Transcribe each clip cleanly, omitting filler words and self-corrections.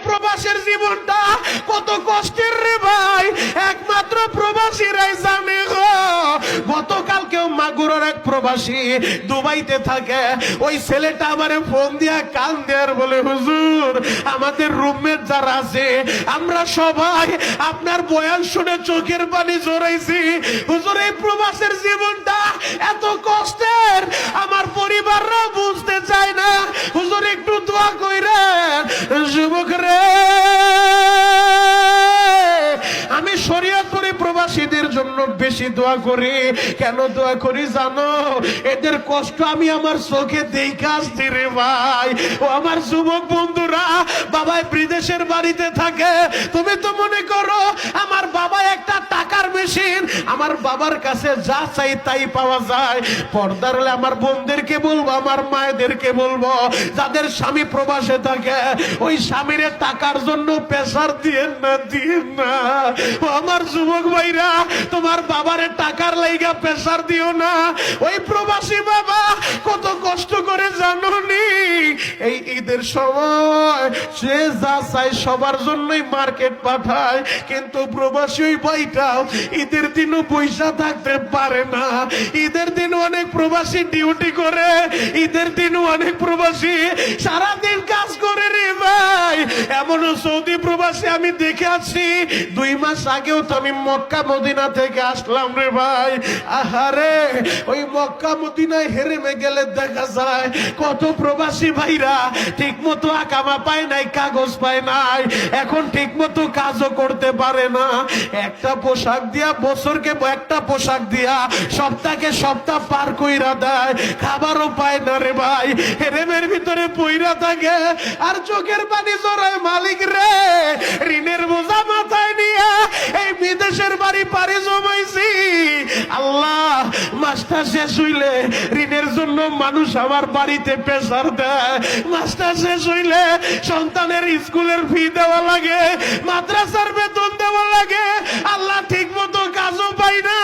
প্রবাসের জীবনটা কত কষ্টের রে ভাই, একমাত্র প্রবাসীরাই জানে গো। গতকালকেও মাগুরার এক প্রবাসী দুবাইতে থাকে, ওই ছেলেটা আমারে ফোন দিয়া কান দেয়ার বলে, হুজুর আমাদের রুমমেট যারা আছে আমরা সবাই আপনার বয়ান শুনে চোখের পানি জড়াইছি। হুজুর এই প্রবাসের জীবনটা এত কষ্টের, আমার পরিবাররা বুঝতে চায় না। হুজুর একটু দোয়া কইরেন। যুবক রে, আমি শরীয়তপুরে প্রবাসীদের জন্য বেশি দোয়া করি। কেন দোয়া করি জানো? এদের কষ্ট আমি আমার চোখে দেখে আসছি রে ভাই। ও আমার যুবক বন্ধুরা, বাবাই বিদেশের বাড়িতে থাকে, তুমি তো মনে করো আমার বাবা একটা টাকার মেশিন, আমার বাবার কাছে যা চাই তাই পাওয়া যায়। পর্দার হলে আমার বোনদেরকে বলবো, আমার মায়েদেরকে বলবো, যাদের স্বামী প্রবাসে থাকে ওই স্বামীর টাকার জন্য প্রেসার দিয়েন না, দিয়েন না। ও আমার যুবক ভাইরা, তোমার বাবারে টাকার লাইগা প্রেসার দিও না। ওই প্রবাসী বাবা কত কষ্ট করে জানো নি? এই ঈদের সময় সে যা চায় সবার জন্যই মার্কেট পাঠায়, কিন্তু প্রবাসী ওই ভাইটা ঈদের দিনও পয়সা থাকতে পারে না। ঈদের দিন অনেক প্রবাসী ডিউটি করে, ঈদের দিনও অনেক প্রবাসী সারাদিন কাজ করে রে ভাই। এমনও সৌদি প্রবাসী আমি দেখে আছি, 2 মাস আগেও তো আমি মক্কা মদিনা থেকে আসলাম রে ভাই। আহারে, ওই মক্কা মদিনায় হেরেমে গেলে দেখা যায় কত প্রবাসী ভাইরা ঠিক মতো আকামা পায় নাই, কাগজ পায় নাই, এখন ঠিক মতো কাজও করতে পারে না। একটা পোশাক দিয়া বছরকে একটা পোশাক দিয়া সপ্তাহকে সপ্তাহ পার কইরা দেয়, খাবারও পায় না রে ভাই। হেরেমের ভিতরে পইরা থাকে আর চোখের পানি জড়ায়। মালিক রে, ঋণের বোঝা মাথায় নিয়ে এই বিদেশের বাড়ি পাড়ি জমাইছি। আল্লাহ, মাসটা শেষ হইলে ঋণের জন্য মানুষ আমার বাড়িতে প্রেসার দেয়, মাসটা শেষ হইলে সন্তানের স্কুলের ফি দেওয়া লাগে, মাদ্রাসার বেতন দেওয়া লাগে। আল্লাহ, ঠিক মতো কাজও পাই না।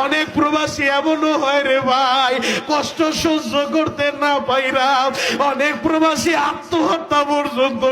অনেক প্রবাসী এমনও হয় রে ভাই, কষ্ট সহ্য করতে না পাইরা অনেক প্রবাসী আত্মহত্যা পর্যন্ত